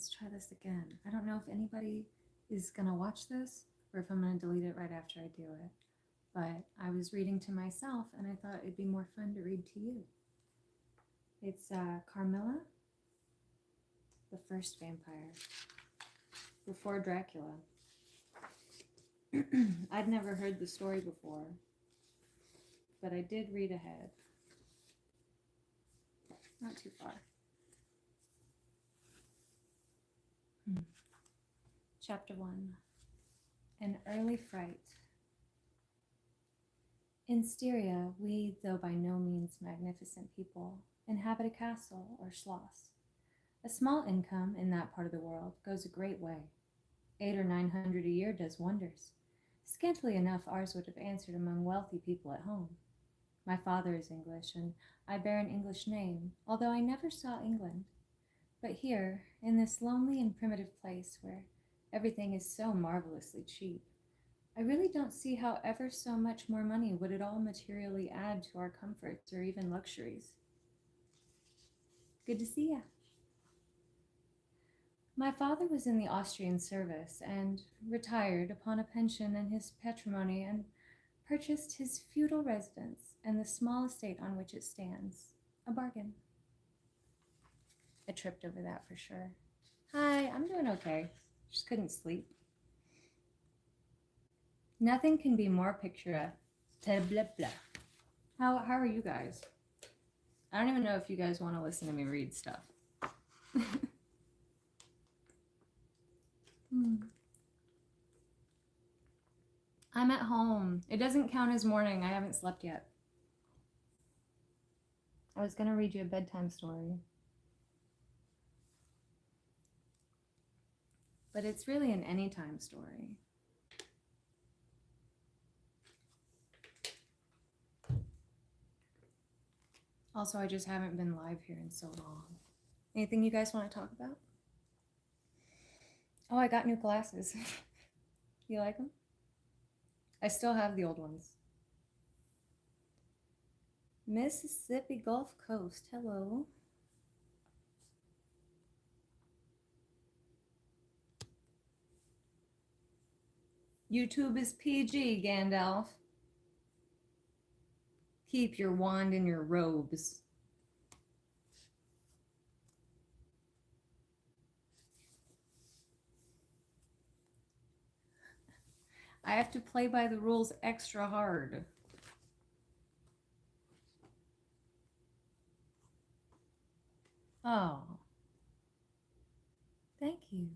let's try this again. I don't know if anybody is gonna watch this or if I'm gonna delete it right after I do it. But I was reading to myself and I thought it'd be more fun to read to you. It's Carmilla, the first vampire, before Dracula. I'd never heard the story before, but I did read ahead. Not too far. Chapter 1. An Early Fright. In Styria, we, though by no means magnificent people, inhabit a castle or schloss. A small income in that part of the world goes a great way. 800 or 900 a year does wonders. Scantily enough ours would have answered among wealthy people at home. My father is English, and I bear an English name, although I never saw England. But here, in this lonely and primitive place where everything is so marvelously cheap, I really don't see how ever so much more money would at all materially add to our comforts or even luxuries. Good to see ya. My father was in the Austrian service and retired upon a pension and his patrimony and purchased his feudal residence and the small estate on which it stands. A bargain. I tripped over that for sure. Hi, I'm doing okay. Just couldn't sleep. Nothing can be more picturesque. Blah, blah. How are you guys? I don't even know if you guys want to listen to me read stuff. I'm at home. It doesn't count as morning. I haven't slept yet. I was going to read you a bedtime story. But it's really an anytime story. Also, I just haven't been live here in so long. Anything you guys want to talk about? Oh, I got new glasses. You like them? I still have the old ones. Mississippi Gulf Coast. Hello. YouTube is PG, Gandalf. Keep your wand in your robes. I have to play by the rules extra hard. Oh. Thank you.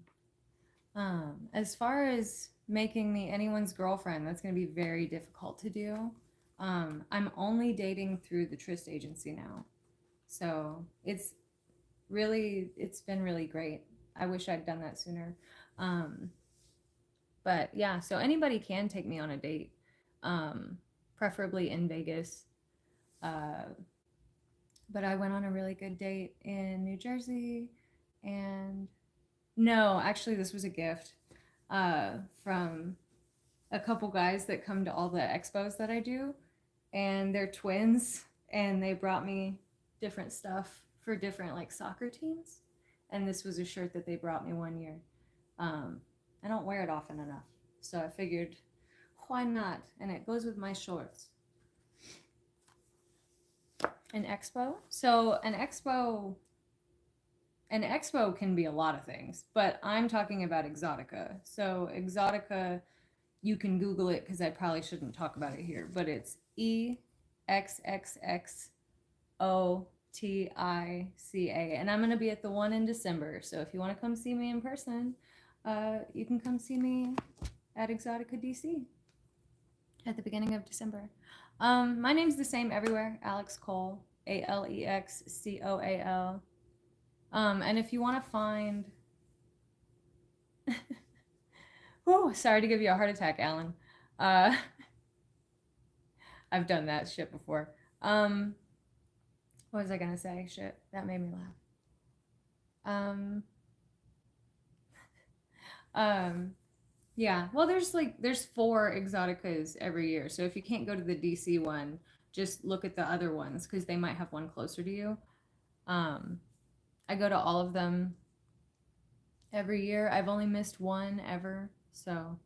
As far as making me anyone's girlfriend, that's going to be very difficult to do. I'm only dating through the Tryst agency now. So it's been really great. I wish I'd done that sooner. But yeah, so anybody can take me on a date, preferably in Vegas. But I went on a really good date in New Jersey, and no, actually this was a gift from a couple guys that come to all the expos that I do, and they're twins, and they brought me different stuff for different like soccer teams, and this was a shirt that they brought me one year. I don't wear it often enough, so I figured why not, and it goes with my shorts. An expo? So an expo can be a lot of things, but I'm talking about Exotica. So Exotica, you can Google it because I probably shouldn't talk about it here, but it's EXXXOTICA. And I'm going to be at the one in December. So if you want to come see me in person, you can come see me at Exotica DC at the beginning of December. My name's the same everywhere, Alex Cole, ALEXCOAL. And if you want to find, oh, sorry to give you a heart attack, Alan. I've done that shit before. What was I gonna say? Shit, that made me laugh. Yeah. Well, there's 4 Exoticas every year. So if you can't go to the DC one, just look at the other ones because they might have one closer to you. I go to all of them. every year. I've only missed one ever, so.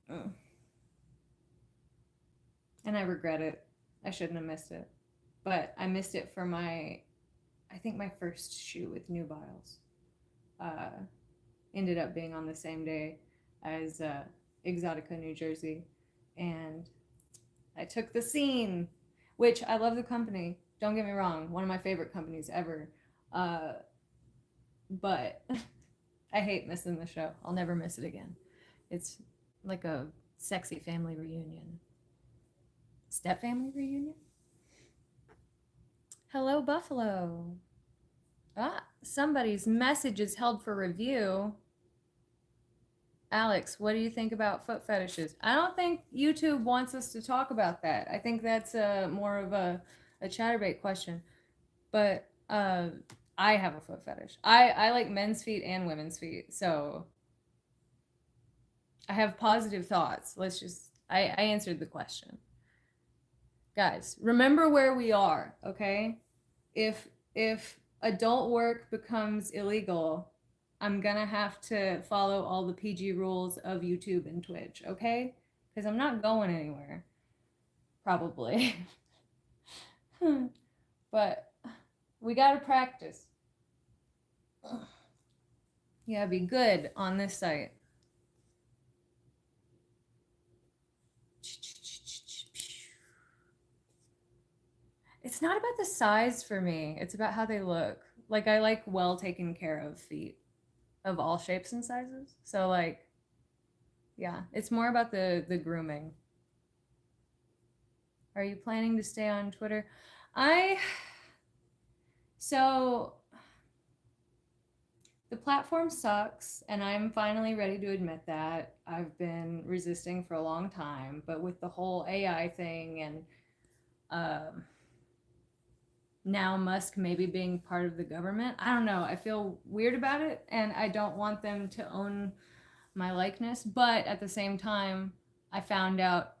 And I regret it. I shouldn't have missed it. But I missed it for I think my first shoot with Nubiles. Uh, Ended up being on the same day as Exotica, New Jersey. And I took the scene, which I love the company. Don't get me wrong, one of my favorite companies ever. Uh, but I hate missing the show. I'll never miss it again. It's like a sexy family reunion. Step family reunion? Hello, Buffalo. Ah, somebody's message is held for review. Alex, what do you think about foot fetishes? I don't think YouTube wants us to talk about that. I think that's more of a chatterbait question. But I have a foot fetish. I like men's feet and women's feet. So I have positive thoughts. I answered the question. Guys, remember where we are, okay? If adult work becomes illegal, I'm gonna have to follow all the PG rules of YouTube and Twitch, okay? Because I'm not going anywhere. Probably. But we gotta practice. You gotta be good on this site. It's not about the size for me. It's about how they look. Like I like well taken care of feet of all shapes and sizes. So like yeah, it's more about the grooming. Are you planning to stay on Twitter? I so the platform sucks and I'm finally ready to admit that. I've been resisting for a long time, but with the whole AI thing and um now Musk maybe being part of the government. I don't know. I feel weird about it and I don't want them to own my likeness, but at the same time, I found out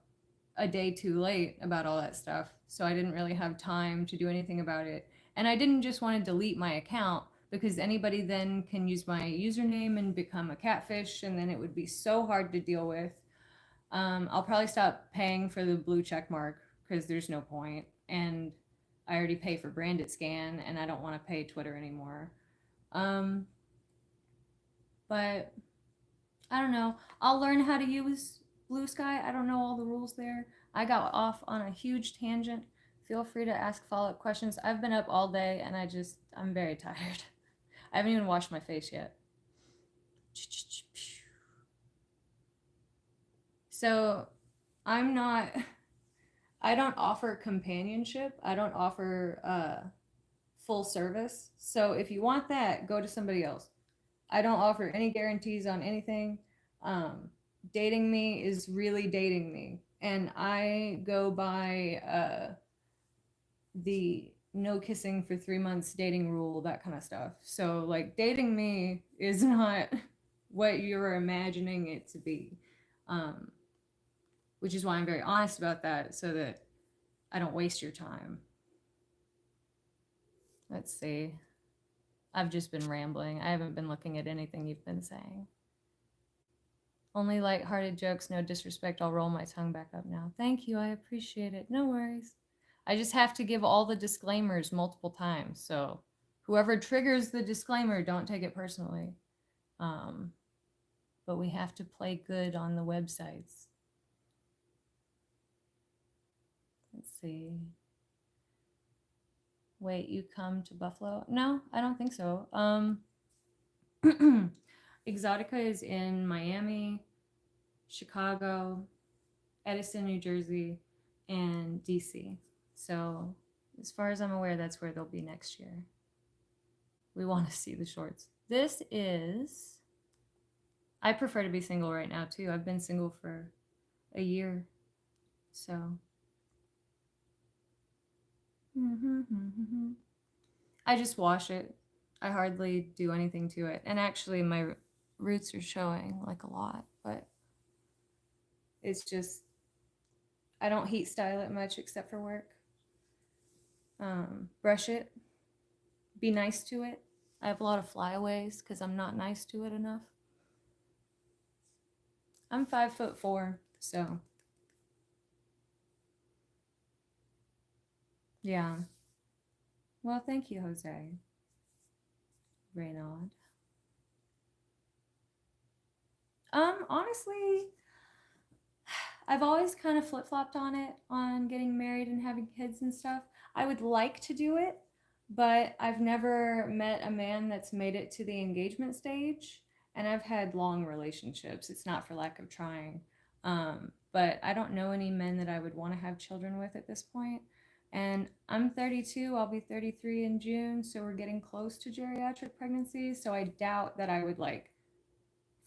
a day too late about all that stuff, so I didn't really have time to do anything about it. And I didn't just want to delete my account because anybody then can use my username and become a catfish, and then it would be so hard to deal with. I'll probably stop paying for the blue check mark because there's no point, and I already pay for Branded Scan, and I don't want to pay Twitter anymore. Um, but I don't know. I'll learn how to use Blue Sky. I don't know all the rules there. I got off on a huge tangent. Feel free to ask follow-up questions. I've been up all day and I'm very tired. I haven't even washed my face yet. So I don't offer companionship. I don't offer full service. So if you want that, go to somebody else. I don't offer any guarantees on anything. Dating me is really dating me. And I go by the no kissing for 3 months dating rule, that kind of stuff. So, like, dating me is not what you're imagining it to be, um, which is why I'm very honest about that so that I don't waste your time. Let's see. I've just been rambling. I haven't been looking at anything you've been saying. Only light-hearted jokes, no disrespect. I'll roll my tongue back up now. Thank you, I appreciate it. No worries. I just have to give all the disclaimers multiple times, so whoever triggers the disclaimer, don't take it personally. But we have to play good on the websites. Let's see. Wait, you come to Buffalo? No, I don't think so. Exotica is in Miami, Chicago, Edison, New Jersey, and DC. So, as far as I'm aware, that's where they'll be next year. We want to see the shorts. This is. I prefer to be single right now, too. I've been single for a year. So. I just wash it. I hardly do anything to it. And actually, my roots are showing like a lot, but it's just. I don't heat style it much except for work. Brush it. Be nice to it. I have a lot of flyaways because I'm not nice to it enough. I'm 5'4", so yeah. Well, thank you, Jose. Reynald. Honestly, I've always kind of flip-flopped on it, on getting married and having kids and stuff. I would like to do it, but I've never met a man that's made it to the engagement stage, and I've had long relationships. It's not for lack of trying. But I don't know any men that I would want to have children with at this point. And I'm 32, I'll be 33 in June, so we're getting close to geriatric pregnancy. So I doubt that I would like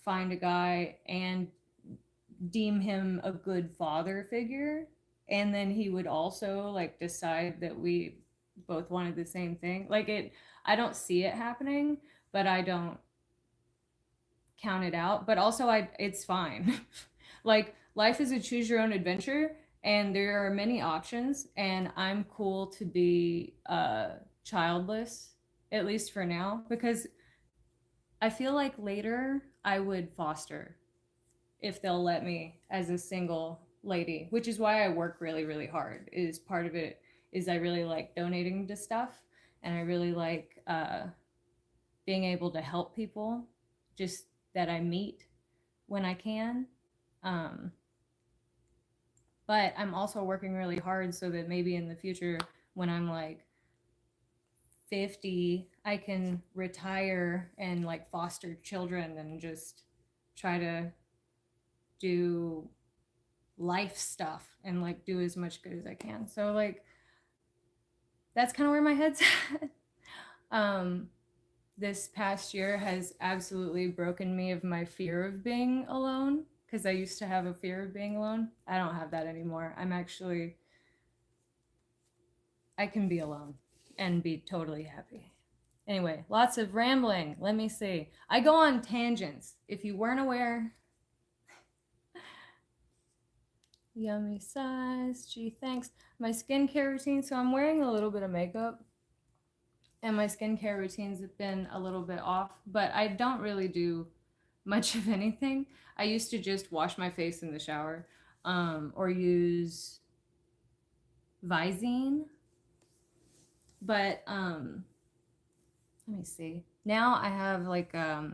find a guy and deem him a good father figure, and then he would also like decide that we both wanted the same thing. Like it, I don't see it happening, but I don't count it out. But also I it's fine. Like life is a choose your own adventure, and there are many options, and I'm cool to be childless, at least for now, because I feel like later I would foster if they'll let me as a single lady, which is why I work really, really hard. Is part of it is I really like donating to stuff, and I really like being able to help people just that I meet when I can. Um, but I'm also working really hard so that maybe in the future, when I'm like 50, I can retire and like foster children and just try to do life stuff and like do as much good as I can. So like that's kind of where my head's at. um this past year has absolutely broken me of my fear of being alone, because I used to have a fear of being alone. I don't have that anymore. I can be alone and be totally happy. Anyway, lots of rambling. Let me see. I go on tangents. If you weren't aware, yummy size. Gee, thanks. My skincare routine. So I'm wearing a little bit of makeup, and my skincare routines have been a little bit off, but I don't really do much of anything. I used to just wash my face in the shower, or use Visine, but let me see. Now I have like I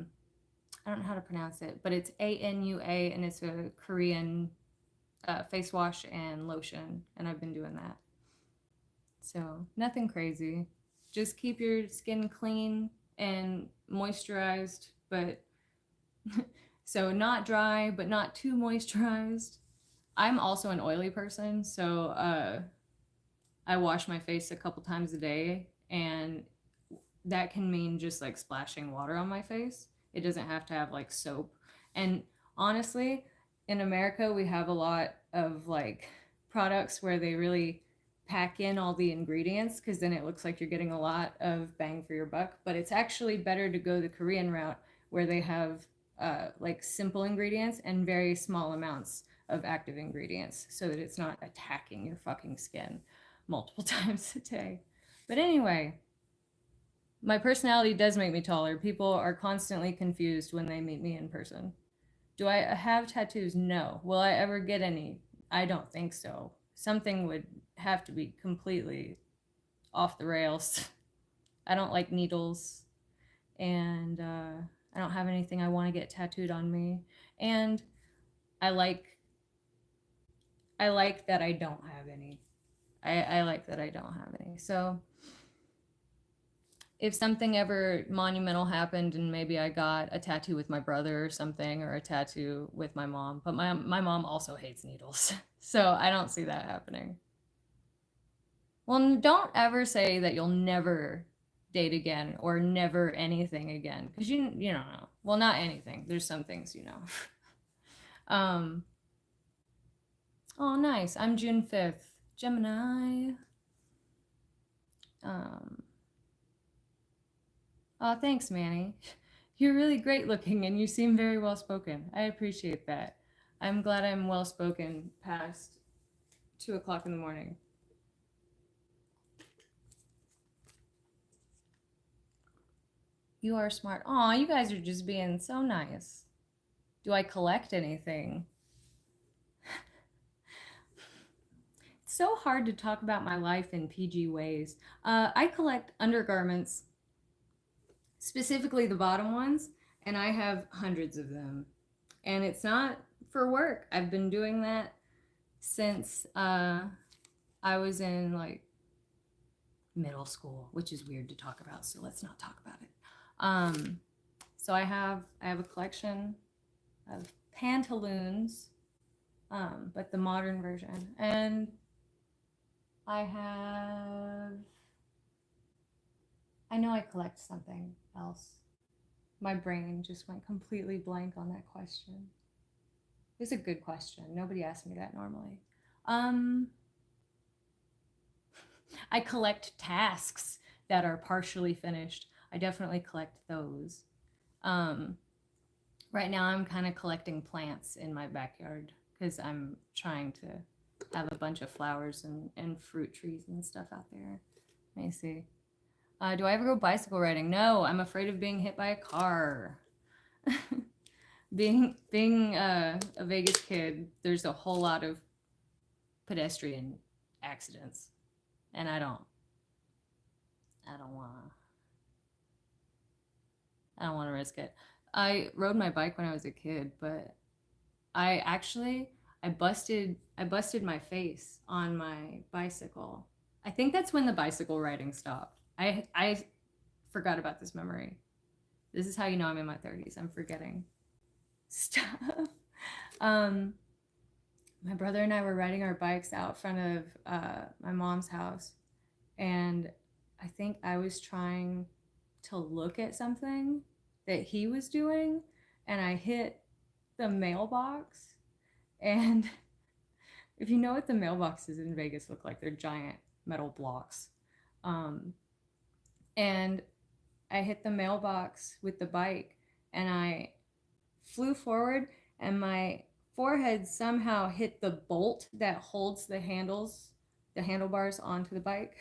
don't know how to pronounce it, but it's ANUA, and it's a Korean face wash and lotion, and I've been doing that. So nothing crazy. Just keep your skin clean and moisturized, but so not dry, but not too moisturized. I'm also an oily person, so I wash my face a couple times a day, and that can mean just like splashing water on my face. It doesn't have to have like soap. And honestly, in America, we have a lot of like products where they really pack in all the ingredients, because then it looks like you're getting a lot of bang for your buck. But it's actually better to go the Korean route, where they have like simple ingredients and very small amounts of active ingredients, so that it's not attacking your fucking skin multiple times a day. But anyway, my personality does make me taller. People are constantly confused when they meet me in person. Do I have tattoos? No. Will I ever get any? I don't think so. Something would have to be completely off the rails. I don't like needles, and I don't have anything I want to get tattooed on me. And I like I like that I don't have any. I like that I don't have any. So if something ever monumental happened and maybe I got a tattoo with my brother or something, or a tattoo with my mom, but my mom also hates needles. So I don't see that happening. Well, don't ever say that you'll never date again or never anything again, because you don't know. Well, not anything. There's some things you know. um oh nice. I'm June 5th. Gemini. Um Oh, thanks, Manny. You're really great looking, and you seem very well spoken. I appreciate that. I'm glad I'm well spoken past 2 o'clock in the morning. You are smart. Aw, you guys are just being so nice. Do I collect anything? It's so hard to talk about my life in PG ways. I collect undergarments, specifically the bottom ones, and I have hundreds of them. And it's not for work. I've been doing that since I was in like middle school, which is weird to talk about, so let's not talk about it. So I have a collection of pantaloons, but the modern version, and I know I collect something else. My brain just went completely blank on that question. It's a good question. Nobody asks me that normally. Um, I collect tasks that are partially finished. I definitely collect those. Um, right now, I'm kind of collecting plants in my backyard because I'm trying to have a bunch of flowers and fruit trees and stuff out there. Let me see. Do I ever go bicycle riding? No, I'm afraid of being hit by a car. being a Vegas kid, there's a whole lot of pedestrian accidents, and I don't want I don't want to risk it. I rode my bike when I was a kid, but I actually I busted my face on my bicycle. I think that's when the bicycle riding stopped. I forgot about this memory. This is how you know I'm in my 30s. I'm forgetting stuff. Um, my brother and I were riding our bikes out front of my mom's house, and I think I was trying to look at something that he was doing, and I hit the mailbox. And if you know what the mailboxes in Vegas look like, they're giant metal blocks. Um, and I hit the mailbox with the bike, and I flew forward, and my forehead somehow hit the bolt that holds the handlebars onto the bike.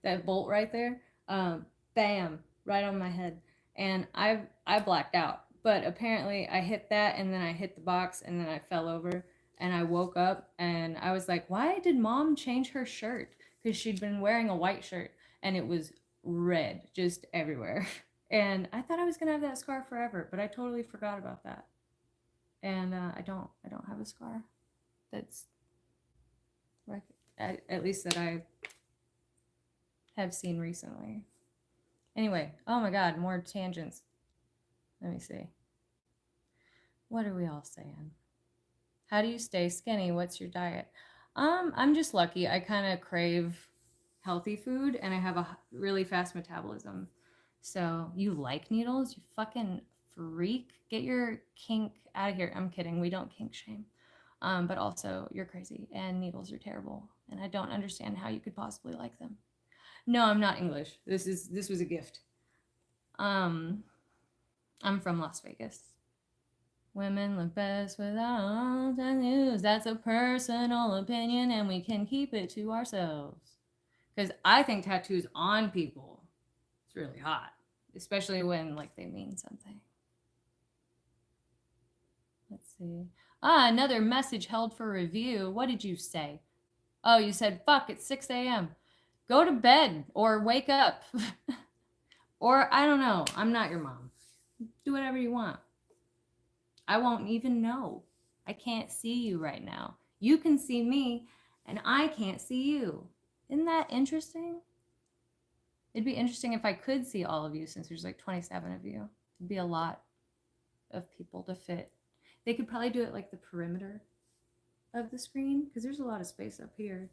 That bolt right there, bam, right on my head, and I blacked out. But apparently, I hit that, and then I hit the box, and then I fell over, and I woke up, and I was like, "Why did Mom change her shirt?" Because she'd been wearing a white shirt, and it was red just everywhere. And I thought I was gonna have that scar forever, but I totally forgot about that. And I don't have a scar. That's at least that I have seen recently. Anyway, oh my god, more tangents. Let me see. What are we all saying? How do you stay skinny? What's your diet? I'm just lucky. I kind of crave healthy food, and I have a really fast metabolism. So, you like needles? You fucking freak. Get your kink out of here. I'm kidding. We don't kink shame. But also, you're crazy, and needles are terrible, and I don't understand how you could possibly like them. No, I'm not English. This was a gift. Um, I'm from Las Vegas. Women look best without tattoos. That's a personal opinion, and we can keep it to ourselves. Because I think tattoos on people, it's really hot, especially when like they mean something. Let's see. Another message held for review. What did you say? Oh, you said, fuck, it's 6 a.m. Go to bed or wake up. Or I don't know. I'm not your mom. Do whatever you want. I won't even know. I can't see you right now. You can see me, and I can't see you. Isn't that interesting? It'd be interesting if I could see all of you, since there's like 27 of you. It'd be a lot of people to fit. They could probably do it like the perimeter of the screen, because there's a lot of space up here.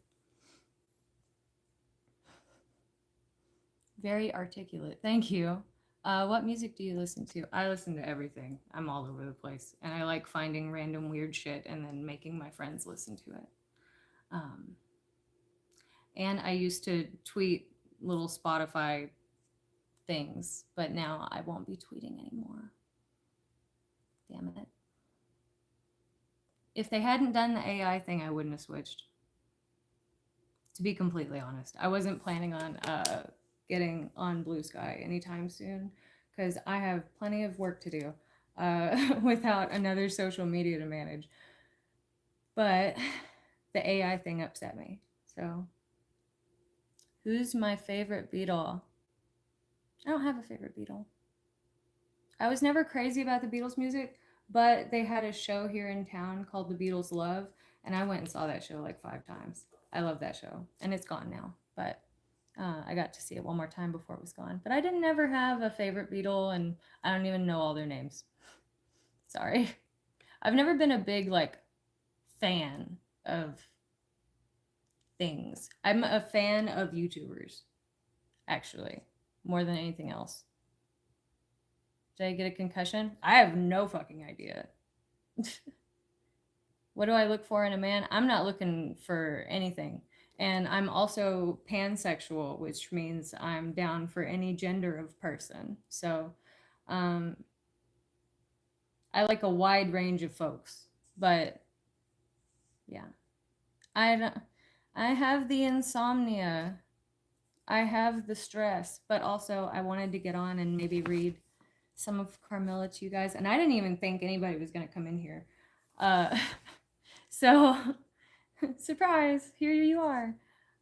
Very articulate. Thank you. What music do you listen to? I listen to everything. I'm all over the place. And I like finding random weird shit and then making my friends listen to it. Um, and I used to tweet little Spotify things, but now I won't be tweeting anymore. Damn it. If they hadn't done the AI thing, I wouldn't have switched. To be completely honest, I wasn't planning on getting on Blue Sky anytime soon, because I have plenty of work to do without another social media to manage. But the AI thing upset me. So, who's my favorite Beatle? I don't have a favorite Beatle. I was never crazy about the Beatles music, but they had a show here in town called The Beatles Love, and I went and saw that show like 5 times. I love that show, and it's gone now, but I got to see it one more time before it was gone. But I didn't ever have a favorite Beatle, and I don't even know all their names. Sorry. I've never been a big like fan of things. I'm a fan of YouTubers, actually, more than anything else. Did I get a concussion? I have no fucking idea. What do I look for in a man? I'm not looking for anything. And I'm also pansexual, which means I'm down for any gender of person. So um, I like a wide range of folks. But yeah, I don't, I have the insomnia. I have the stress, but also I wanted to get on and maybe read some of Carmilla to you guys. And I didn't even think anybody was going to come in here. Uh, so surprise, here you are.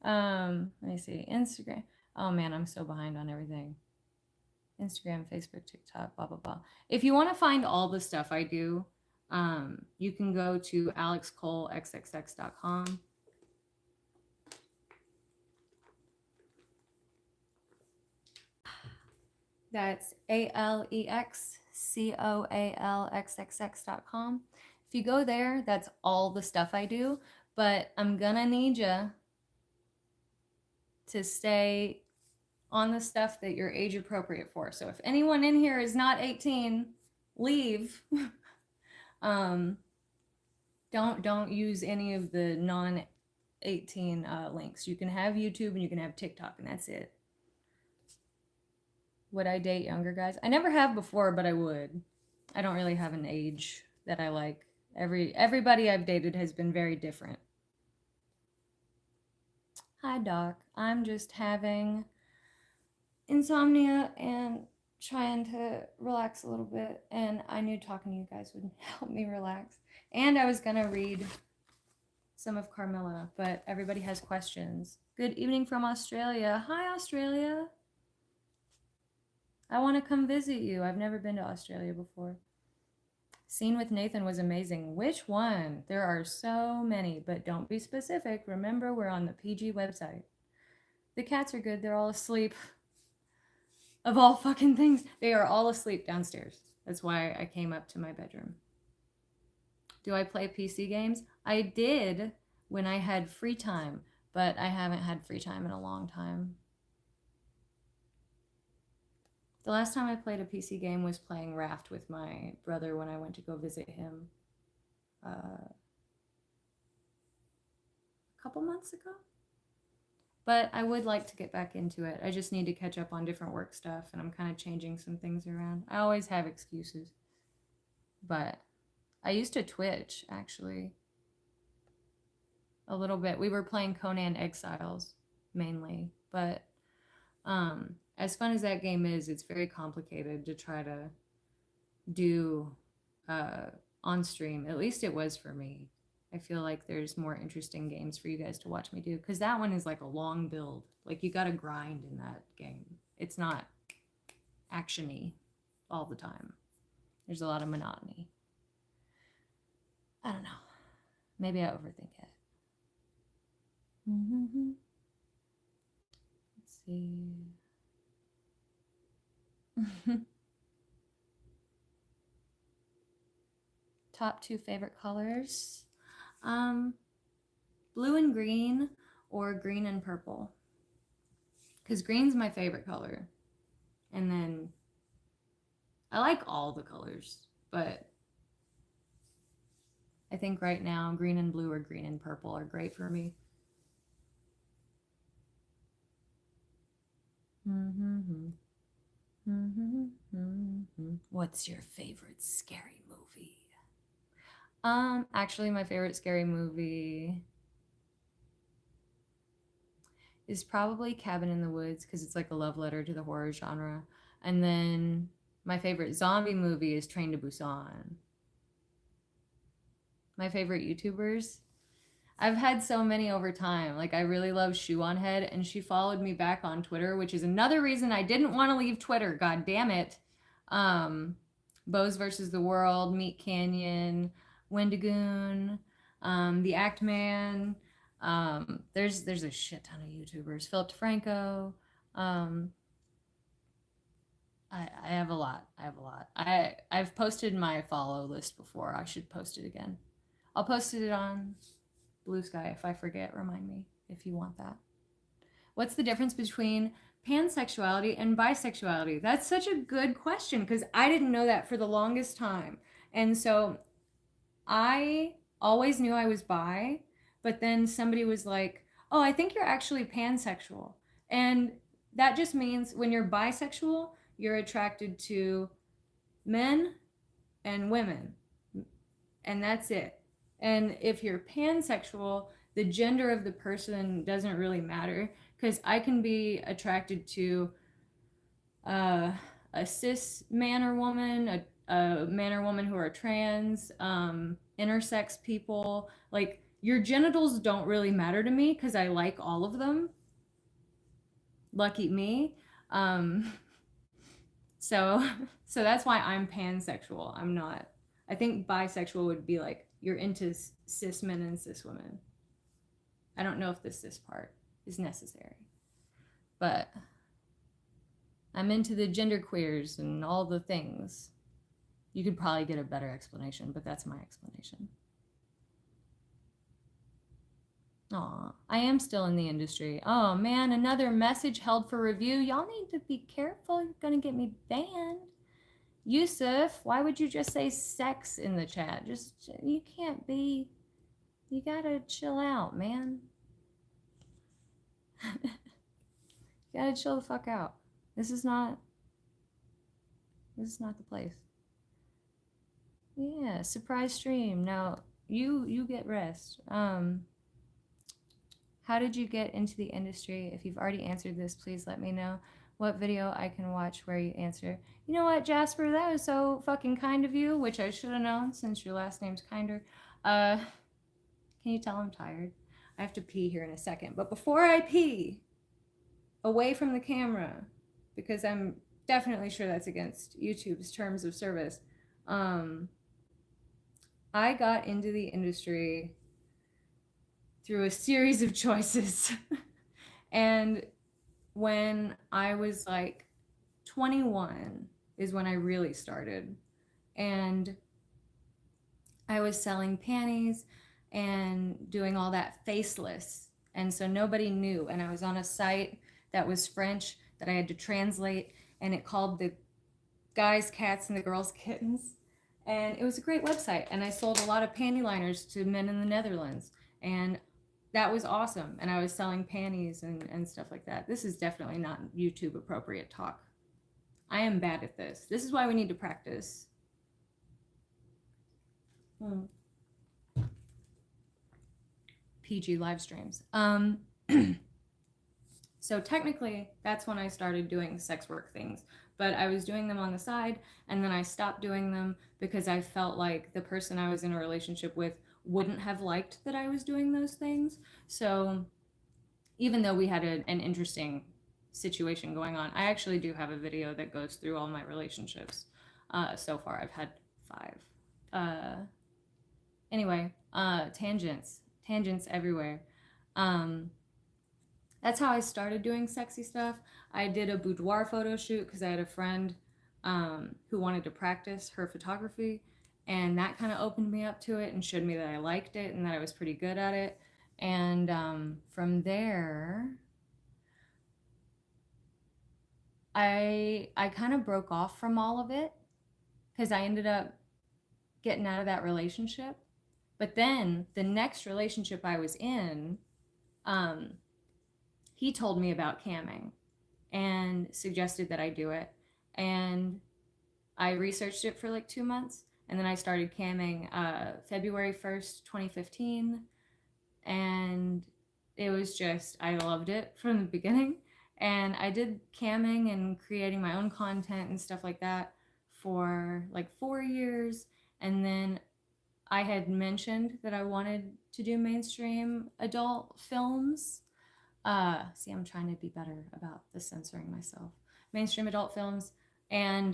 Let me see. Instagram. Oh man, I'm so behind on everything. Instagram, Facebook, TikTok, blah blah blah. If you want to find all the stuff I do, you can go to alexcolexxx.com. That's ALEXCOALXXX.com. If you go there, that's all the stuff I do. But I'm gonna need you to stay on the stuff that you're age appropriate for. So if anyone in here is not 18, leave. um, don't use any of the non 18 links. You can have YouTube and you can have TikTok, and that's it. Would I date younger guys? I never have before, but I would. I don't really have an age that I like. Everybody I've dated has been very different. Hi Doc. I'm just having insomnia and trying to relax a little bit, and I knew talking to you guys would help me relax. And I was gonna read some of Carmilla, but everybody has questions. Good evening from Australia. Hi Australia. I want to come visit you. I've never been to Australia before. Scene with Nathan was amazing. Which one? There are so many, but don't be specific. Remember, we're on the PG website. The cats are good. They're all asleep. Of all fucking things, they are all asleep downstairs. That's why I came up to my bedroom. Do I play PC games? I did when I had free time, but I haven't had free time in a long time. The last time I played a PC game was playing Raft with my brother when I went to go visit him a couple months ago. But I would like to get back into it. I just need to catch up on different work stuff, and I'm kind of changing some things around. I always have excuses. But I used to Twitch, actually. A little bit. We were playing Conan Exiles, mainly. But as fun as that game is, it's very complicated to try to do on stream. At least it was for me. I feel like there's more interesting games for you guys to watch me do, because that one is like a long build. Like you got to grind in that game. It's not actiony all the time. There's a lot of monotony. I don't know. Maybe I overthink it. Let's see. Top 2 favorite colors. Blue and green, or green and purple. Because green's my favorite color. And then I like all the colors, but I think right now green and blue or green and purple are great for me. What's your favorite scary movie? Actually, my favorite scary movie is probably Cabin in the Woods, because it's like a love letter to the horror genre. And then My favorite zombie movie is Train to Busan. My favorite YouTubers, I've had so many over time. Like, I really love Shoe on Head, and she followed me back on Twitter, which is another reason I didn't want to leave Twitter. God damn it. Bows versus the World, Meat Canyon, Wendigoon, The Act Man. There's a shit ton of YouTubers. Philip DeFranco. Um, I have a lot. I have a lot. I've posted my follow list before. I should post it again. I'll post it on Blue Sky. If I forget, remind me if you want that. What's the difference between pansexuality and bisexuality? That's such a good question because I didn't know that for the longest time. And so I always knew I was bi, but then somebody was like, "Oh, I think you're actually pansexual." And that just means when you're bisexual, you're attracted to men and women. And that's it. And if you're pansexual, the gender of the person doesn't really matter because I can be attracted to a cis man or woman, a man or woman who are trans, intersex people. Like, your genitals don't really matter to me because I like all of them. Lucky me. Um, so, so that's why I'm pansexual. I'm not. I think bisexual would be like you're into cis men and cis women. I don't know if the cis part is necessary, but I'm into the gender queers and all the things. You could probably get a better explanation, but that's my explanation. Aw, I am still in the industry. Oh man, another message held for review. Y'all need to be careful. You're gonna get me banned. Yusuf, why would you just say sex in the chat? You can't be, you gotta chill out, man. You gotta chill the fuck out. This is not the place. Yeah, surprise stream. Now, you get rest. How did you get into the industry? If you've already answered this, please let me know what video I can watch where you answer. You know what, Jasper? That was so fucking kind of you, which I should have known since your last name's Kinder. Can you tell I'm tired? I have to pee here in a second. But before I pee, away from the camera, because I'm definitely sure that's against YouTube's terms of service, I got into the industry through a series of choices. And when I was like 21 is when I really started. And I was selling panties and doing all that faceless. And so nobody knew. And I was on a site that was French that I had to translate, and it called the guys' cats and the girls' kittens. And it was a great website. And I sold a lot of panty liners to men in the Netherlands. And that was awesome. And I was selling panties and stuff like that. This is definitely not YouTube appropriate talk. I am bad at this. This is why we need to practice. PG live streams. So technically, that's when I started doing sex work things. But I was doing them on the side, and then I stopped doing them because I felt like the person I was in a relationship with wouldn't have liked that I was doing those things. So even though we had an interesting situation going on, I actually do have a video that goes through all my relationships. So far, I've had 5. Anyway, tangents everywhere. That's how I started doing sexy stuff. I did a boudoir photo shoot because I had a friend who wanted to practice her photography, and that kind of opened me up to it and showed me that I liked it and that I was pretty good at it. And from there, I kind of broke off from all of it because I ended up getting out of that relationship. But then the next relationship I was in, he told me about camming and suggested that I do it. And I researched it for like 2 months. And then I started camming February 1st, 2015. And it was just, I loved it from the beginning. And I did camming and creating my own content and stuff like that for like 4 years. And then I had mentioned that I wanted to do mainstream adult films. See, I'm trying to be better about the censoring myself. Mainstream adult films. And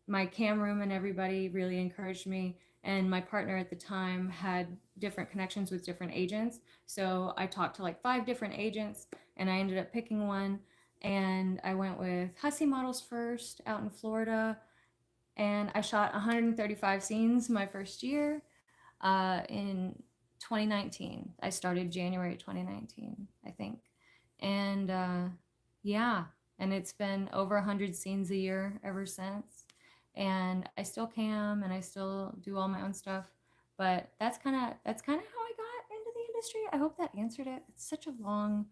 my cam room and everybody really encouraged me. And my partner at the time had different connections with different agents. So I talked to like 5 different agents and I ended up picking one. And I went with Hussy Models first out in Florida. And I shot 135 scenes my first year in 2019. I started January 2019, I think. And yeah, and it's been over 100 scenes a year ever since. And I still cam and I still do all my own stuff. But that's kind of how I got into the industry. I hope that answered it. It's such a long.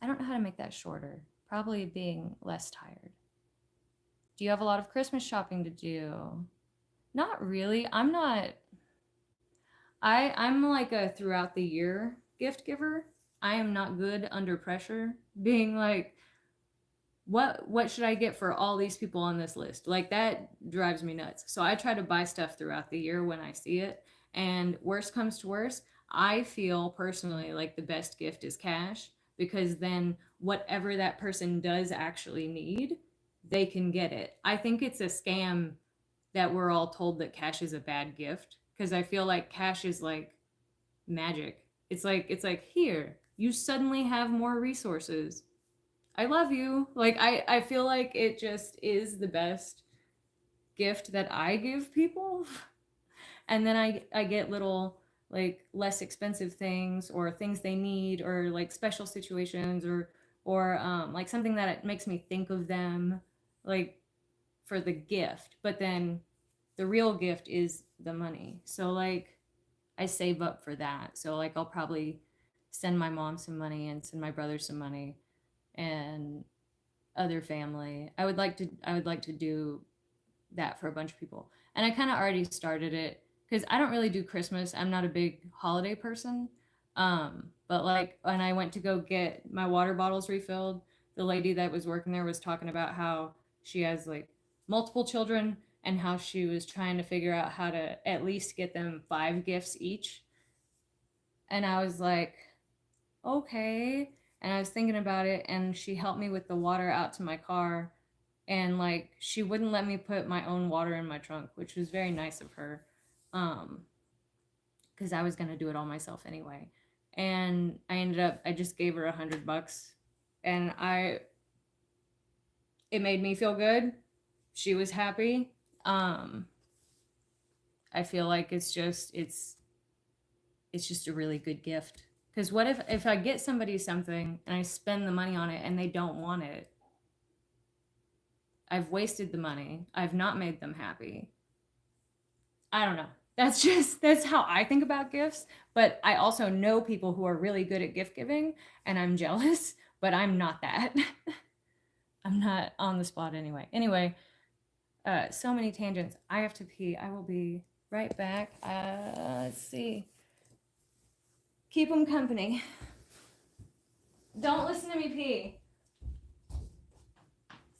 I don't know how to make that shorter. Probably being less tired. Do you have a lot of Christmas shopping to do? Not really. I'm like a throughout the year gift giver. I am not good under pressure being like what should I get for all these people on this list? Like that drives me nuts. So I try to buy stuff throughout the year when I see it. And worst comes to worst, I feel personally like the best gift is cash because then whatever that person does actually need, they can get it. I think it's a scam that we're all told that cash is a bad gift because I feel like cash is like magic. It's like here, you suddenly have more resources. I love you. Like I feel like it just is the best gift that I give people. And then I get little like less expensive things or things they need or like special situations or like something that it makes me think of them like for the gift. But then the real gift is the money. So like I save up for that. So like I'll probably send my mom some money and send my brother some money and other family. I would like to do that for a bunch of people. And I kind of already started it because I don't really do Christmas. I'm not a big holiday person. But like when I went to go get my water bottles refilled, the lady that was working there was talking about how she has like multiple children and how she was trying to figure out how to at least get them 5 gifts each. And I was like, okay. And I was thinking about it, and she helped me with the water out to my car. And like, she wouldn't let me put my own water in my trunk, which was very nice of her. Um, because I was gonna do it all myself anyway. And I just gave her $100, and it made me feel good. She was happy. Um, I feel like it's just a really good gift. Because what if I get somebody something and I spend the money on it and they don't want it? I've wasted the money. I've not made them happy. I don't know. That's how I think about gifts. But I also know people who are really good at gift giving, and I'm jealous. But I'm not that. I'm not on the spot anyway. Anyway, so many tangents. I have to pee. I will be right back. Let's see. Keep them company. Don't listen to me pee.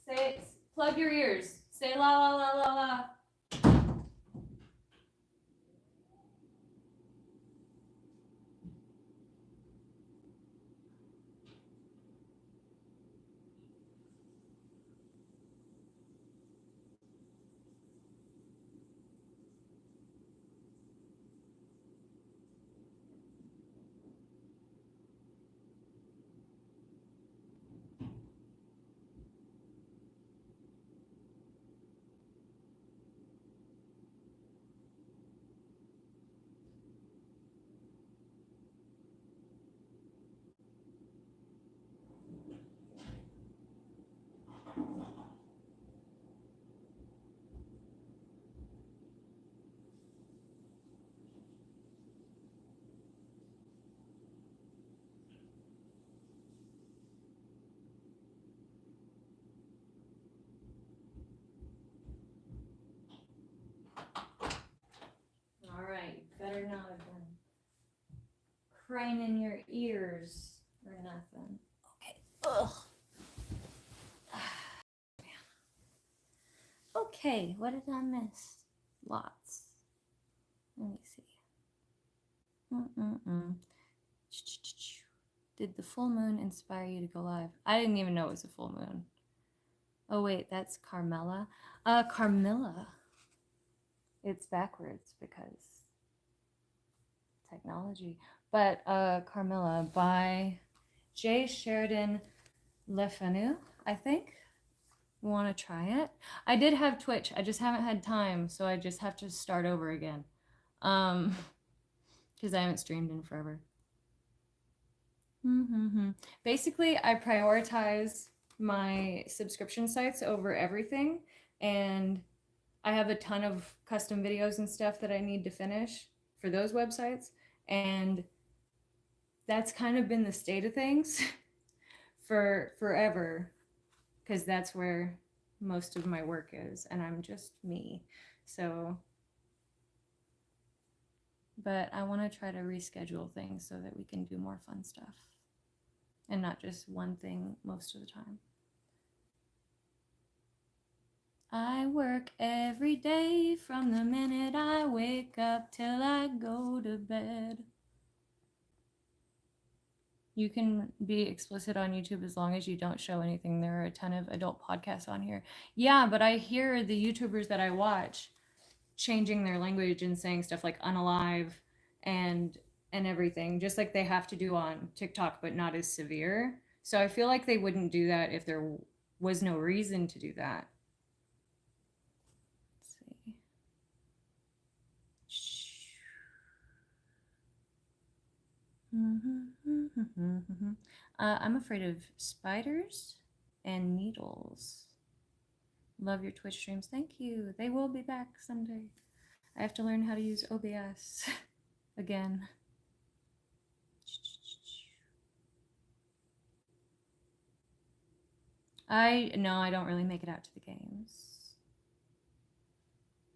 Say, plug your ears. Say la la la la la. All right, better not have been crying in your ears or nothing. Okay. Ugh. Okay, what did I miss? Lots. Let me see. Did the full moon inspire you to go live? I didn't even know it was a full moon. Oh wait, that's Carmela. Carmilla. It's backwards because technology. But Carmilla by J. Sheridan Le Fanu, I think. Want to try it? I did have Twitch. I just haven't had time, so I just have to start over again. Because I haven't streamed in forever. Basically, I prioritize my subscription sites over everything, and I have a ton of custom videos and stuff that I need to finish for those websites, and that's kind of been the state of things for forever, because that's where most of my work is, and I'm just me. So, but I want to try to reschedule things so that we can do more fun stuff and not just one thing most of the time. I work every day from the minute I wake up till I go to bed. You can be explicit on YouTube as long as you don't show anything. There are a ton of adult podcasts on here. Yeah, but I hear the YouTubers that I watch changing their language and saying stuff like unalive and everything, just like they have to do on TikTok, but not as severe. So I feel like they wouldn't do that if there was no reason to do that. Let's see. I'm afraid of spiders and needles. Love your Twitch streams. Thank you. They will be back someday. I have to learn how to use OBS again. I don't really make it out to the games.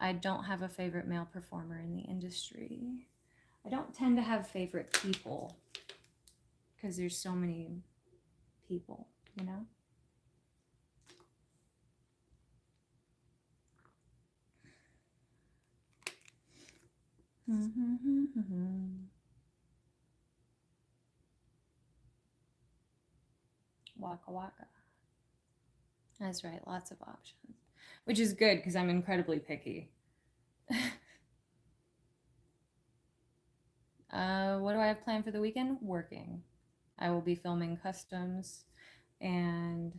I don't have a favorite male performer in the industry. I don't tend to have favorite people because there's so many people, you know? Waka waka. That's right, lots of options, which is good because I'm incredibly picky. What do I have planned for the weekend? Working. I will be filming customs, and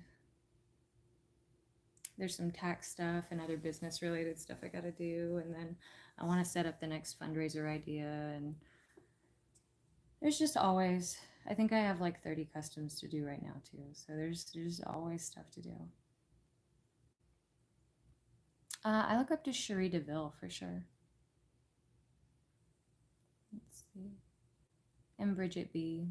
there's some tax stuff and other business related stuff I gotta do, and then I want to set up the next fundraiser idea, and there's just always, I think I have like 30 customs to do right now too, so there's always stuff to do. I look up to Cherie DeVille for sure. Let's see. And Bridget B.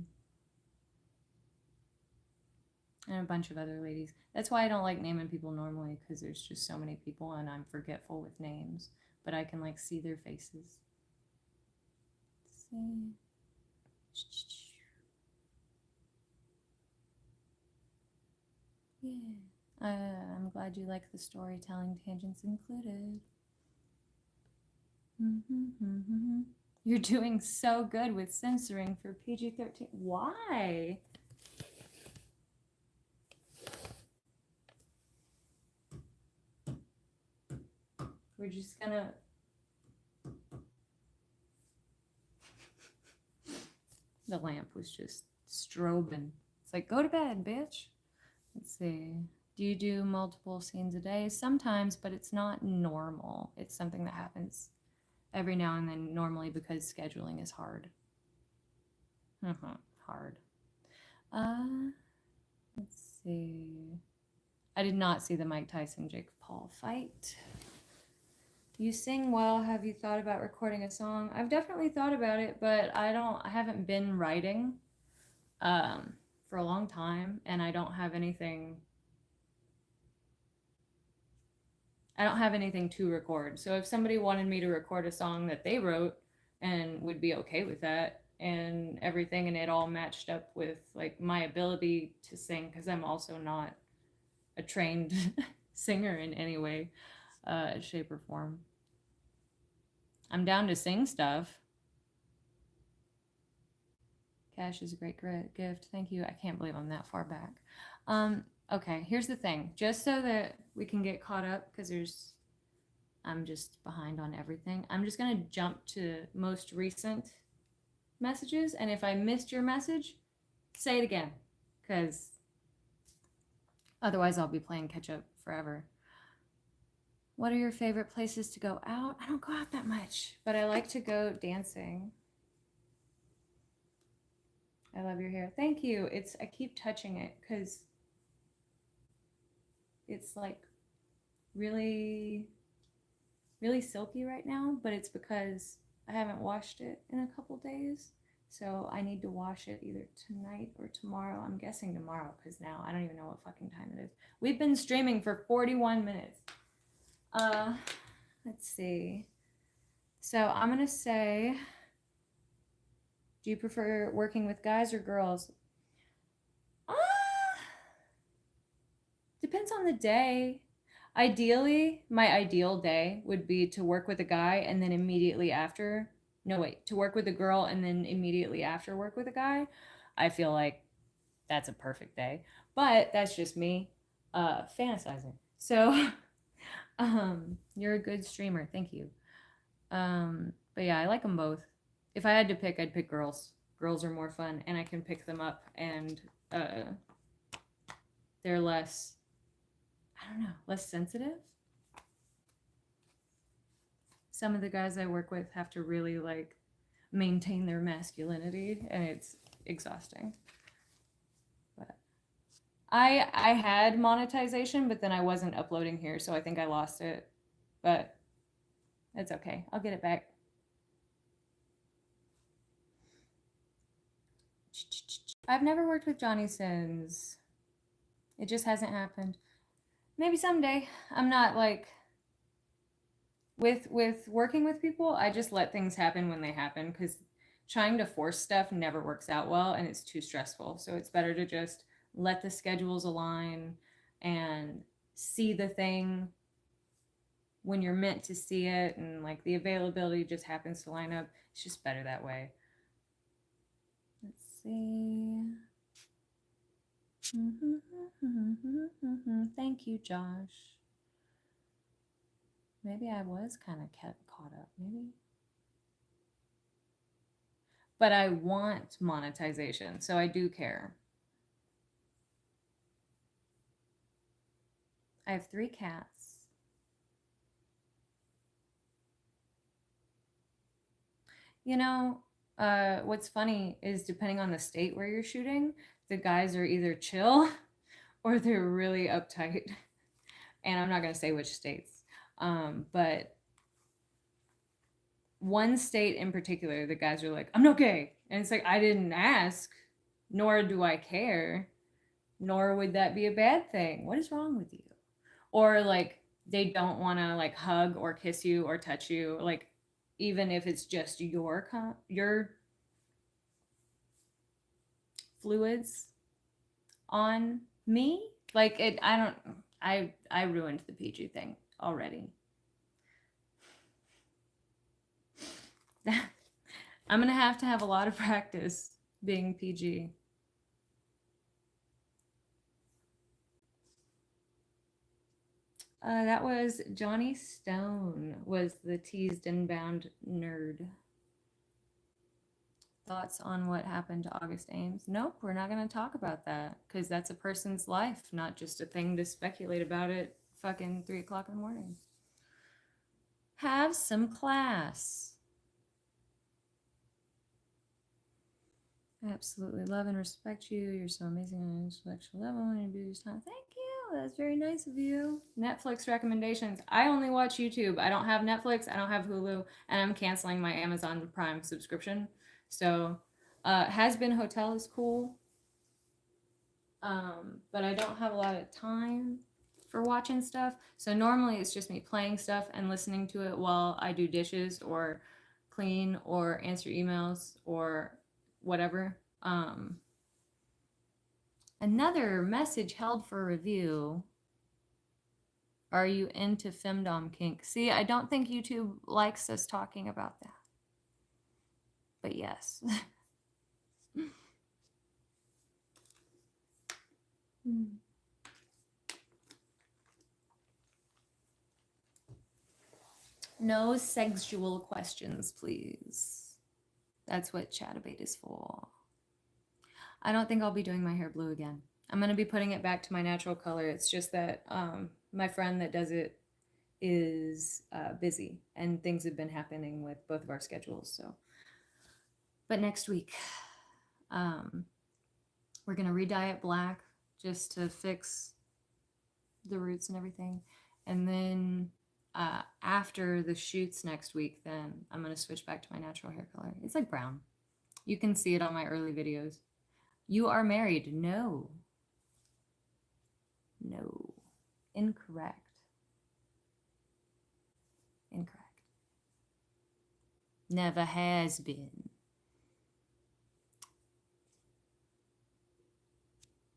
And a bunch of other ladies. That's why I don't like naming people normally, because there's just so many people and I'm forgetful with names. But I can like see their faces. Let's see. Yeah. I'm glad you like the storytelling, tangents included. You're doing so good with censoring for PG-13. Why? We're just gonna... The lamp was just strobing. It's like, go to bed, bitch. Let's see. Do you do multiple scenes a day? Sometimes, but it's not normal. It's something that happens every now and then, normally because scheduling is hard. Hard. Let's see. I did not see the Mike Tyson Jake Paul fight. You sing well. Have you thought about recording a song? I've definitely thought about it, but I haven't been writing for a long time, and I don't have anything to record. So if somebody wanted me to record a song that they wrote and would be okay with that and everything, and it all matched up with like my ability to sing, because I'm also not a trained singer in any way, shape, or form. I'm down to sing stuff. Cash is a great gift. Thank you. I can't believe I'm that far back. Okay, here's the thing. Just so that we can get caught up, because I'm just behind on everything. I'm just gonna jump to most recent messages, and if I missed your message, say it again, because otherwise I'll be playing catch up forever. What are your favorite places to go out? I don't go out that much, but I like to go dancing. I love your hair. Thank you. I keep touching it because it's like really, really silky right now, but it's because I haven't washed it in a couple days. So I need to wash it either tonight or tomorrow. I'm guessing tomorrow because now I don't even know what fucking time it is. We've been streaming for 41 minutes. Let's see. So I'm gonna say, do you prefer working with guys or girls? Depends on the day. Ideally, my ideal day would be to work with a guy and then immediately after, no, wait, to work with a girl and then immediately after work with a guy. I feel like that's a perfect day. But that's just me fantasizing. So, you're a good streamer. Thank you. But yeah, I like them both. If I had to pick, I'd pick girls. Girls are more fun, and I can pick them up, and they're less, I don't know, less sensitive. Some of the guys I work with have to really like maintain their masculinity, and it's exhausting. But I had monetization, but then I wasn't uploading here, so I think I lost it. But it's okay. I'll get it back. I've never worked with Johnny Sins. It just hasn't happened. Maybe someday. I'm not like with working with people, I just let things happen when they happen because trying to force stuff never works out well and it's too stressful. So it's better to just let the schedules align and see the thing when you're meant to see it, and like the availability just happens to line up. It's just better that way. Let's see. Thank you, Josh. Maybe I was kind of kept caught up. Maybe. But I want monetization, so I do care. I have 3 cats. You know, what's funny is depending on the state where you're shooting, the guys are either chill or they're really uptight. And I'm not going to say which states. But one state in particular, the guys are like, I'm not gay. And it's like, I didn't ask, nor do I care, nor would that be a bad thing. What is wrong with you? Or like, they don't want to like hug or kiss you or touch you, like even if it's just your fluids on me. Like it, I ruined the PG thing already. I'm gonna have to have a lot of practice being PG. That was Johnny Stone was the teased and bound nerd. Thoughts on what happened to August Ames? Nope, we're not going to talk about that because that's a person's life, not just a thing to speculate about at fucking 3 o'clock in the morning. Have some class. I absolutely love and respect you. You're so amazing on an intellectual level and your beauty's time. Thank you. That's very nice of you. Netflix recommendations. I only watch YouTube. I don't have Netflix. I don't have Hulu. And I'm canceling my Amazon Prime subscription. So, Has Been Hotel is cool. But I don't have a lot of time for watching stuff. So normally it's just me playing stuff and listening to it while I do dishes or clean or answer emails or whatever. Another message held for review. Are you into femdom kink? See, I don't think YouTube likes us talking about that. But yes. No sexual questions, please. That's what Chatterbait is for. I don't think I'll be doing my hair blue again. I'm going to be putting it back to my natural color. It's just that my friend that does it is busy and things have been happening with both of our schedules. So, but next week, we're going to re-dye it black just to fix the roots and everything. And then after the shoots next week, then I'm going to switch back to my natural hair color. It's like brown. You can see it on my early videos. You are married. No. No. Incorrect. Incorrect. Never has been.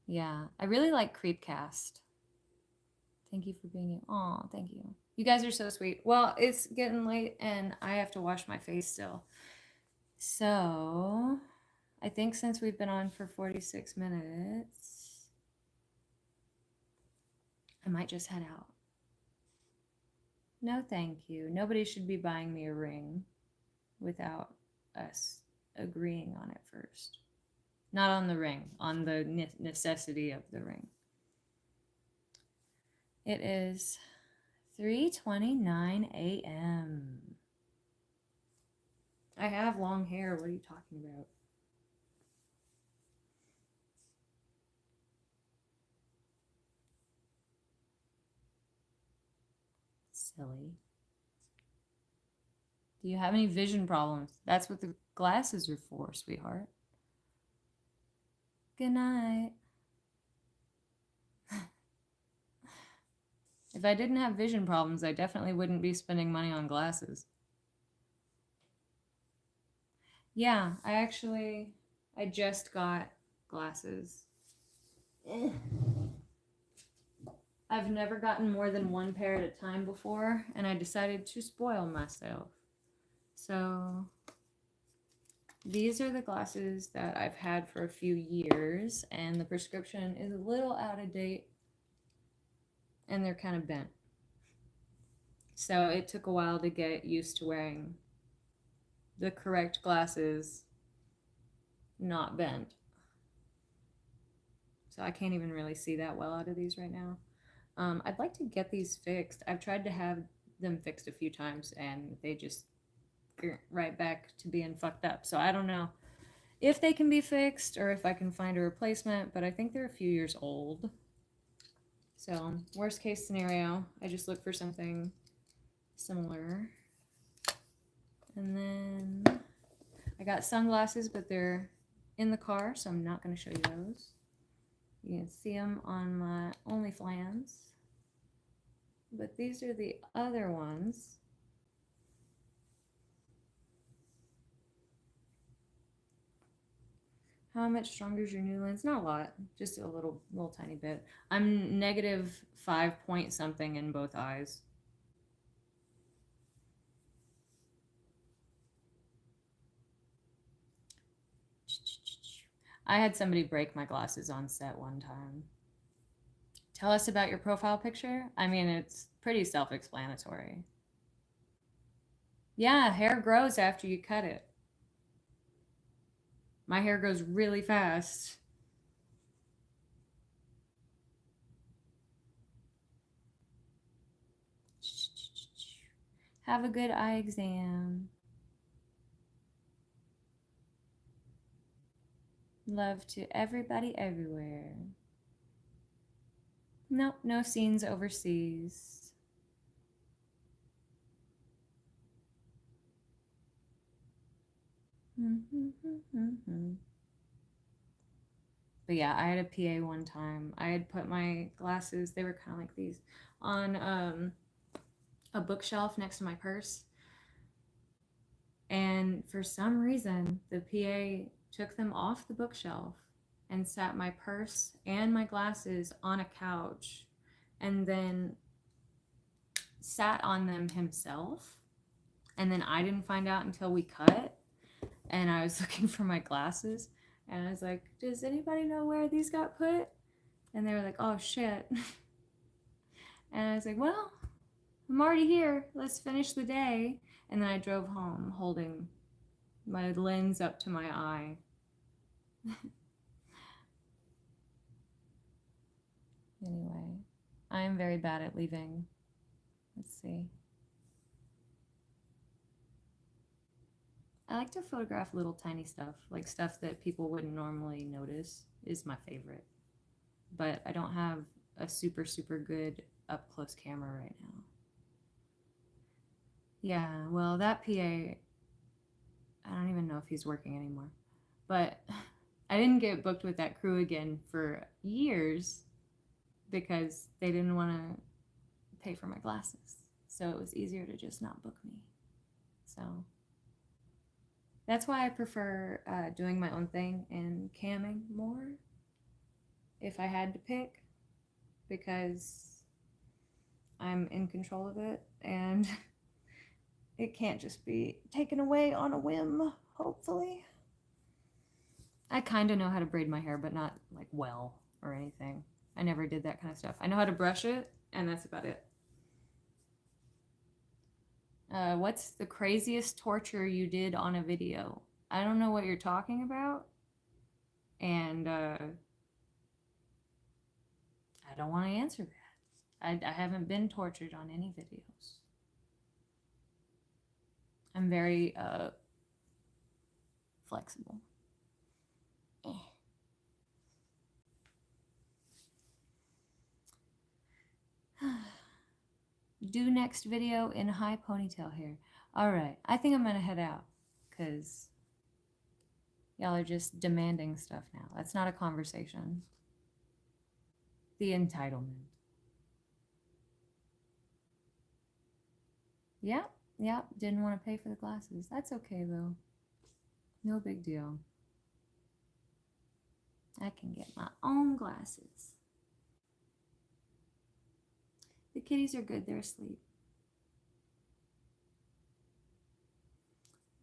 Yeah. I really like Creepcast. Thank you for being here. Aw, thank you. You guys are so sweet. Well, it's getting late and I have to wash my face still. So, I think since we've been on for 46 minutes, I might just head out. No, thank you. Nobody should be buying me a ring without us agreeing on it first. Not on the ring, on the necessity of the ring. It is 3:29 a.m. I have long hair. What are you talking about? Silly. Do you have any vision problems? That's what the glasses are for, sweetheart. Good night. If I didn't have vision problems, I definitely wouldn't be spending money on glasses. Yeah, I just got glasses. I've never gotten more than one pair at a time before, and I decided to spoil myself. So these are the glasses that I've had for a few years, and the prescription is a little out of date, and they're kind of bent. So it took a while to get used to wearing the correct glasses, not bent. So I can't even really see that well out of these right now. I'd like to get these fixed. I've tried to have them fixed a few times and they just get right back to being fucked up. So I don't know if they can be fixed or if I can find a replacement, but I think they're a few years old. So worst case scenario, I just look for something similar. And then I got sunglasses, but they're in the car, so I'm not going to show you those. You can see them on my OnlyFans. But these are the other ones. How much stronger is your new lens? Not a lot, just a little tiny bit. I'm negative 5 point something in both eyes. I had somebody break my glasses on set one time. Tell us about your profile picture. I mean, it's pretty self-explanatory. Yeah, hair grows after you cut it. My hair grows really fast. Have a good eye exam. Love to everybody everywhere. Nope, no scenes overseas. But yeah, I had a PA one time. I had put my glasses, they were kind of like these, on a bookshelf next to my purse. And for some reason, the PA took them off the bookshelf and sat my purse and my glasses on a couch and then sat on them himself, and then I didn't find out until we cut, and I was looking for my glasses, and I was like, does anybody know where these got put? And they were like, oh shit. And I was like, well, I'm already here. Let's finish the day. And then I drove home holding my lens up to my eye. Anyway, I'm very bad at leaving. Let's see. I like to photograph little tiny stuff, like stuff that people wouldn't normally notice is my favorite. But I don't have a super, super good up close camera right now. Yeah, well, that PA, I don't even know if he's working anymore. But I didn't get booked with that crew again for years because they didn't want to pay for my glasses. So it was easier to just not book me. So that's why I prefer doing my own thing and camming more if I had to pick, because I'm in control of it and it can't just be taken away on a whim, hopefully. I kind of know how to braid my hair, but not like well or anything. I never did that kind of stuff. I know how to brush it, and that's about it. What's the craziest torture you did on a video? I don't know what you're talking about, and I don't want to answer that. I haven't been tortured on any videos. I'm very flexible. Do next video in high ponytail hair. All right, I think I'm gonna head out because y'all are just demanding stuff now. That's not a conversation. The entitlement. Yep, yep, didn't want to pay for the glasses. That's okay though. No big deal. I can get my own glasses. The kitties are good, they're asleep.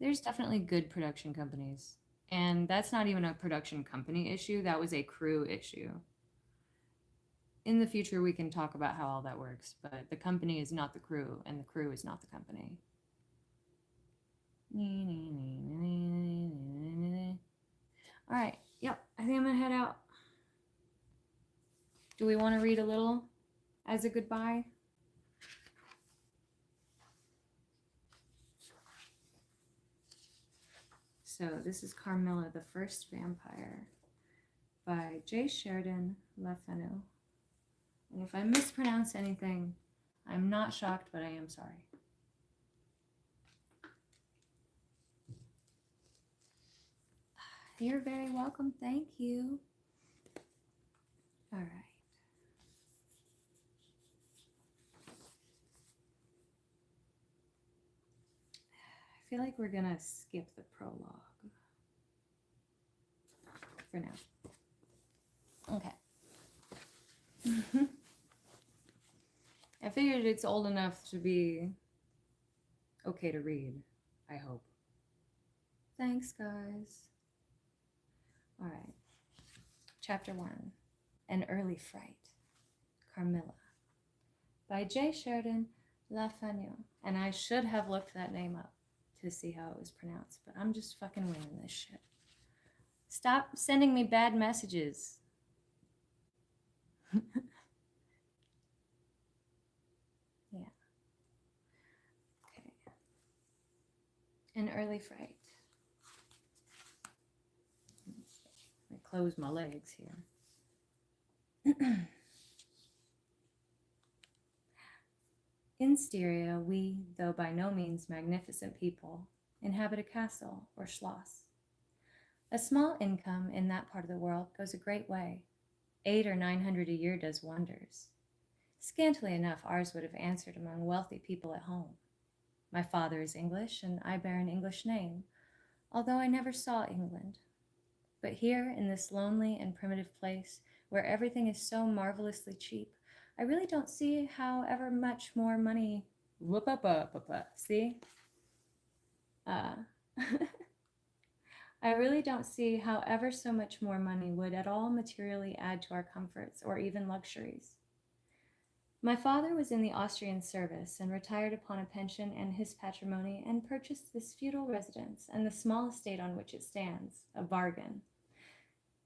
There's definitely good production companies. And that's not even a production company issue, that was a crew issue. In the future, we can talk about how all that works, but the company is not the crew, and the crew is not the company. All right, yep, I think I'm gonna head out. Do we want to read a little as a goodbye? So this is Carmilla, the First Vampire by J. Sheridan Le Fanu. And if I mispronounce anything, I'm not shocked, but I am sorry. You're very welcome. Thank you. All right. I feel like we're going to skip the prologue for now. Okay. I figured it's old enough to be okay to read, I hope. Thanks, guys. All right. Chapter 1, An Early Fright. Carmilla by J. Sheridan Le Fanu. And I should have looked that name up to see how it was pronounced, but I'm just fucking winging this shit. Stop sending me bad messages. Yeah. Okay. An Early Fright. I close my legs here. In Styria, we, though by no means magnificent people, inhabit a castle or schloss. A small income in that part of the world goes a great way. 800 or 900 a year does wonders. Scantily enough, ours would have answered among wealthy people at home. My father is English, and I bear an English name, although I never saw England. But here, in this lonely and primitive place, where everything is so marvelously cheap, I really don't see how ever much more money. See? Uh, I really don't see how ever so much more money would at all materially add to our comforts or even luxuries. My father was in the Austrian service and retired upon a pension and his patrimony and purchased this feudal residence and the small estate on which it stands, a bargain.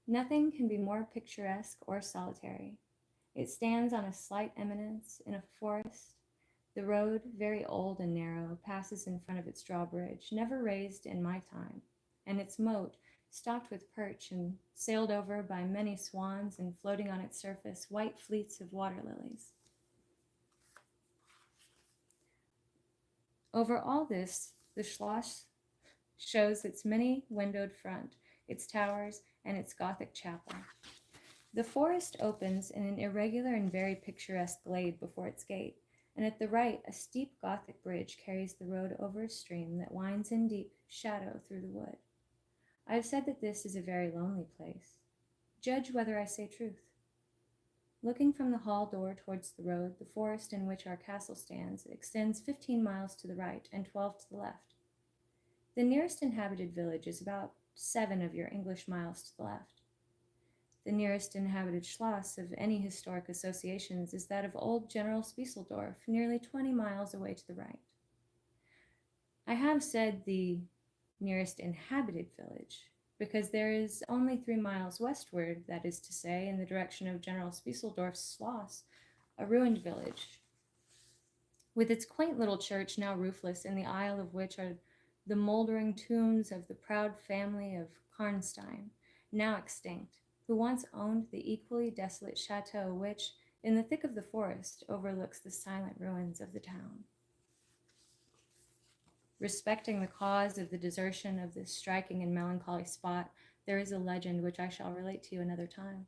Nothing can be more picturesque or solitary. It stands on a slight eminence in a forest. The road, very old and narrow, passes in front of its drawbridge, never raised in my time, and its moat, stocked with perch and sailed over by many swans and floating on its surface white fleets of water lilies. Over all this, the Schloss shows its many-windowed front, its towers, and its Gothic chapel. The forest opens in an irregular and very picturesque glade before its gate, and at the right a steep Gothic bridge carries the road over a stream that winds in deep shadow through the wood. I have said that this is a very lonely place. Judge whether I say truth. Looking from the hall door towards the road, the forest in which our castle stands extends 15 miles to the right and 12 to the left. The nearest inhabited village is about 7 of your English miles to the left. The nearest inhabited Schloss of any historic associations is that of old General Spieseldorf, nearly 20 miles away to the right. I have said the nearest inhabited village, because there is only 3 miles westward, that is to say, in the direction of General Spieseldorf's Schloss, a ruined village, with its quaint little church now roofless, in the aisle of which are the mouldering tombs of the proud family of Karnstein, now extinct, who once owned the equally desolate chateau which, in the thick of the forest, overlooks the silent ruins of the town. Respecting the cause of the desertion of this striking and melancholy spot, there is a legend which I shall relate to you another time.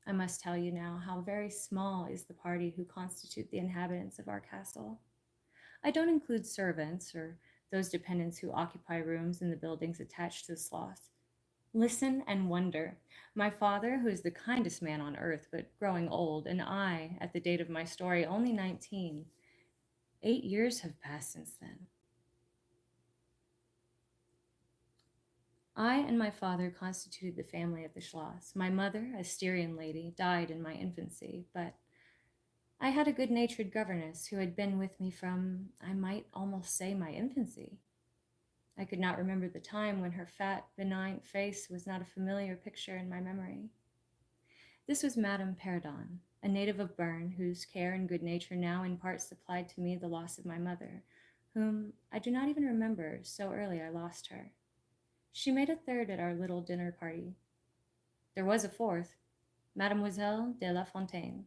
I must tell you now how very small is the party who constitute the inhabitants of our castle. I don't include servants or those dependents who occupy rooms in the buildings attached to the Schloss. Listen and wonder. My father, who is the kindest man on earth, but growing old, and I, at the date of my story, only 19. 8 years have passed since then. I and my father constituted the family of the Schloss. My mother, a Styrian lady, died in my infancy, but I had a good-natured governess who had been with me from, I might almost say, my infancy. I could not remember the time when her fat, benign face was not a familiar picture in my memory. This was Madame Perrodon, a native of Berne, whose care and good nature now in part supplied to me the loss of my mother, whom I do not even remember, so early I lost her. She made a third at our little dinner party. There was a fourth, Mademoiselle de la Fontaine,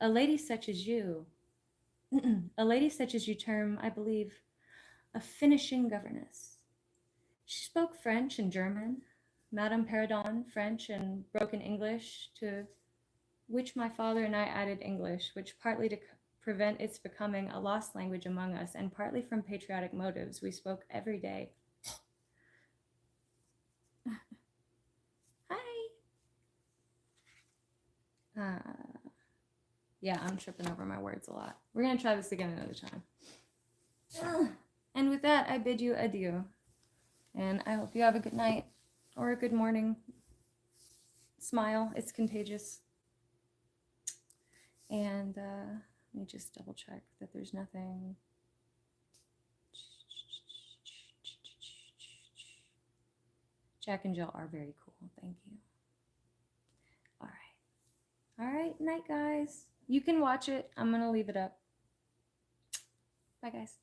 a lady such as you, a lady such as you term, I believe, a finishing governess. She spoke French and German, Madame Perrodon French and broken English, to which my father and I added English, which partly to prevent its becoming a lost language among us, and partly from patriotic motives, we spoke every day. Hi. Yeah, I'm tripping over my words a lot. We're going to try this again another time. And with that, I bid you adieu. And I hope you have a good night or a good morning. Smile, it's contagious. And let me just double check that there's nothing. Jack and Jill are very cool. Thank you. All right. All right, night, guys. You can watch it. I'm going to leave it up. Bye, guys.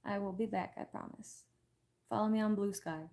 I will be back, I promise. Follow me on Blue Sky.